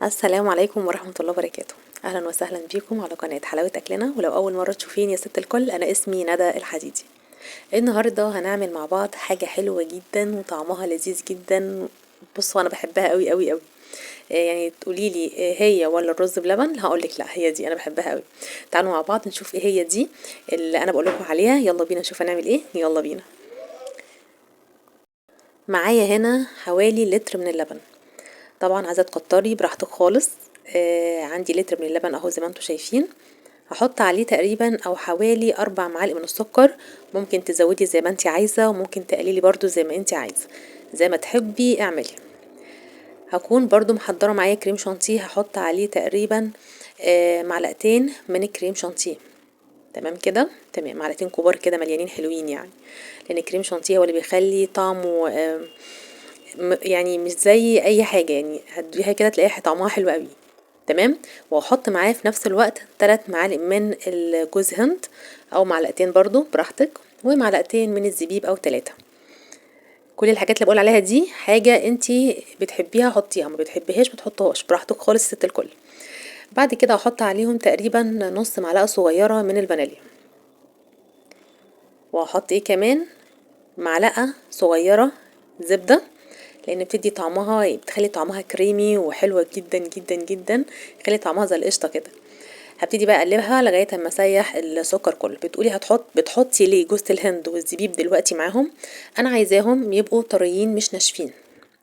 السلام عليكم ورحمة الله وبركاته. أهلا وسهلا بيكم على قناة حلاوة أكلنا، ولو أول مرة تشوفيني يا ست الكل أنا اسمي ندى الحديدي. النهاردة هنعمل مع بعض حاجة حلوة جدا وطعمها لذيذ جدا. بصوا أنا بحبها قوي قوي قوي. يعني تقوليلي هي ولا الرز بلبن؟ هقولك لا، هي دي أنا بحبها قوي. تعالوا مع بعض نشوف ايه هي دي اللي أنا بقولكم عليها. يلا بينا نشوف هنعمل ايه. يلا بينا. معايا هنا حوالي لتر من اللبن. طبعا عايزه تكتري براحتك خالص. عندي لتر من اللبن اهو زي ما انتم شايفين. هحط عليه تقريبا او حوالي 4 معالق من السكر. ممكن تزودي زي ما انت عايزه وممكن تقللي برضو زي ما انت عايزه، زي ما تحبي اعملي. هكون برضو محضره معايا كريم شانتيه، هحط عليه تقريبا معلقتين من الكريم شانتيه. تمام كده، تمام، معلقتين كبار كده مليانين حلوين يعني. لان الكريم شانتيه هو اللي بيخلي طعمه يعني مش زي اي حاجه، يعني هتدويها كده تلاقيها طعمها حلو قوي. تمام. واحط معاه في نفس الوقت 3 معالق من الجوز هند، او معلقتين برضو براحتك، ومعلقتين من الزبيب او 3. كل الحاجات اللي بقول عليها دي حاجه انتي بتحبيها حطيها، ما بتحبيهاش ما تحطهاش، براحتك خالص ست الكل. بعد كده هحط عليهم تقريبا نص معلقه صغيره من الفانيليا. وهحط ايه كمان؟ معلقه صغيره زبده، لان بتدي طعمها، بتخلي طعمها كريمي وحلوه جدا جدا جدا، تخلي طعمها زي القشطه كده. هبتدي بقى اقلبها لغايه اما اسيح السكر كله. بتقولي بتحطي ليه جوز الهند والزبيب دلوقتي معاهم؟ انا عايزاهم يبقوا طريين مش ناشفين.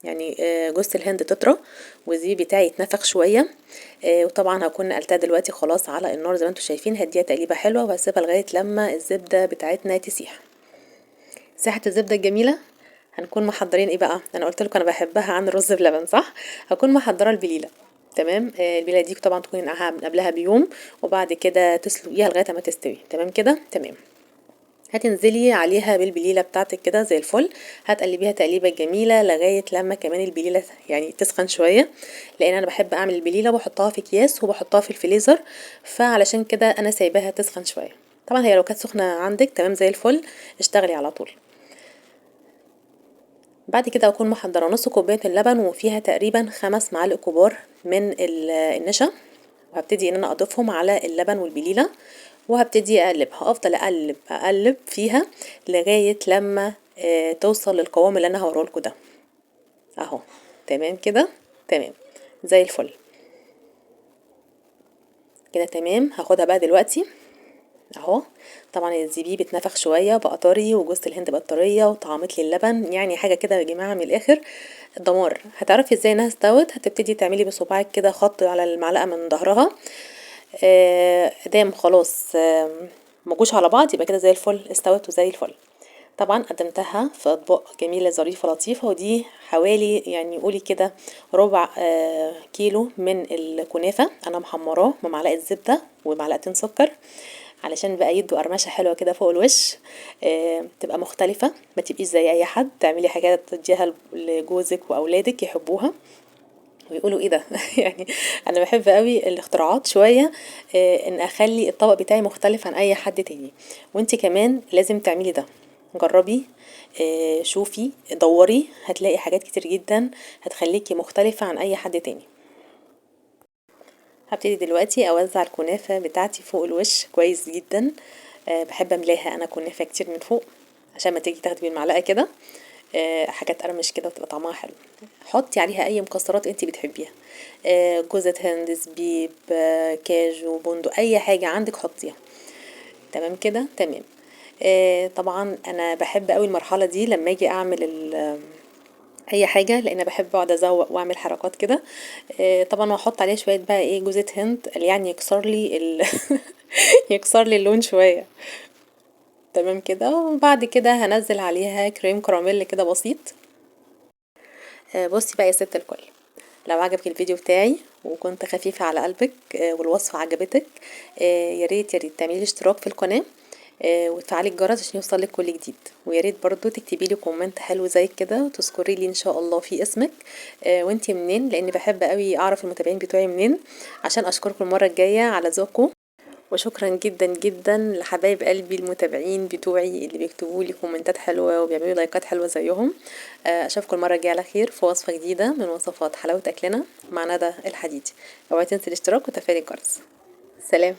يعني جوز الهند تطرى والزبيب بتاعي يتنفخ شويه. وطبعا هكون نقلتها دلوقتي خلاص على النار زي ما انتم شايفين. هديها تقليبه حلوه وهسيبها لغايه لما الزبده بتاعتنا تسيح. ساحة الزبدة الجميلة. هنكون محضرين ايه بقى؟ انا قلت لكم انا بحبها عن الرز بلبن، صح؟ هكون محضره البليله. تمام. البليله دي طبعا تكوني نقعها من قبلها بيوم، وبعد كده تسلقيها لغايه ما تستوي. تمام كده، تمام. هتنزلي عليها بالبليله بتاعتك كده زي الفل. هتقلبيها تقليبه جميله لغايه لما كمان البليله يعني تسخن شويه، لان انا بحب اعمل البليله وبحطها في اكياس وبحطها في الفريزر، فعلشان كده انا سايباها تسخن شويه. طبعا هي لو كانت سخنه عندك تمام زي الفل، اشتغلي على طول. بعد كده اكون محضره نص كوبايه من اللبن وفيها تقريبا 5 معالق كبار من النشا. وهبتدي ان انا اضيفهم على اللبن والبليله، وهبتدي اقلبها. افضل اقلب اقلب فيها لغايه لما توصل للقوام اللي انا هوريه لكم ده اهو. تمام كده، تمام، زي الفل كده. تمام. هاخدها بقى دلوقتي اهو. طبعا الزبيب اتنفخ شويه بقى طري، وجوز الهند بقت طريه وطعمت لي اللبن، يعني حاجه كده يا جماعه من الاخر دمار. هتعرفي ازاي انها استوت؟ هتبتدي تعملي بصباعك كده خط على المعلقه من ظهرها. ادام خلاص مجوش على بعض يبقى كده زي الفل، استوت وزي الفل. طبعا قدمتها في اطباق جميله ظريفه لطيفه. ودي حوالي يعني قولي كده ربع كيلو من الكنافه، انا محمراه بمعلقه زبده ومعلقتين سكر، علشان بقى يدوا قرمشه حلوه كده فوق الوش. تبقى مختلفه، ما تبقيش زي اي حد. تعملي حاجات تديها لجوزك واولادك يحبوها ويقولوا ايه ده. يعني انا بحب قوي الاختراعات شويه. ان اخلي الطبق بتاعي مختلف عن اي حد تاني. وانتي كمان لازم تعملي ده. جربي. شوفي دوري هتلاقي حاجات كتير جدا هتخليكي مختلفه عن اي حد تاني. هبتدي دلوقتي اوزع الكنافه بتاعتي فوق الوش كويس جدا. بحب املاها انا كنافه كتير من فوق، عشان ما تيجي تاخدي بالمعلقه كده حاجه تقرمش كده وتبقى طعمها حلو. حطي عليها اي مكسرات انتي بتحبيها. جوزة هند، زبيب، كاجو، بندق، اي حاجه عندك حطيها. تمام كده، تمام. طبعا انا بحب قوي المرحله دي لما اجي اعمل اي حاجه، لان بحب اقعد ازوق واعمل حركات كده. طبعا واحط عليه شويه بقى ايه جوزة هند اللي يعني يكسر لي يكسر لي اللون شويه. تمام كده. وبعد كده هنزل عليها كريم كراميل كده بسيط. بصي بقى يا ست الكل، لو عجبك الفيديو بتاعي وكنت خفيفة على قلبك والوصفة عجبتك، يا ريت يا ريت تعملي اشتراك في القناة وتفعلي الجرس عشان يوصلك كل جديد. ويا ريت برضو تكتبي لي كومنت حلو زي كده وتذكري لي ان شاء الله في اسمك وانتي منين، لان بحب قوي اعرف المتابعين بتوعي منين عشان اشكركم المرة الجاية على ذوقكم. وشكرا جدا جدا لحبايب قلبي المتابعين بتوعي اللي بيكتبوا لي كومنتات حلوة وبيعملوا لايكات حلوة زيهم. اشوفكم المرة الجاية على خير في وصفة جديدة من وصفات حلاوة اكلنا مع ندى الحديدي. اوعي تنسي الاشتراك وتفعيل الجرس. سلام.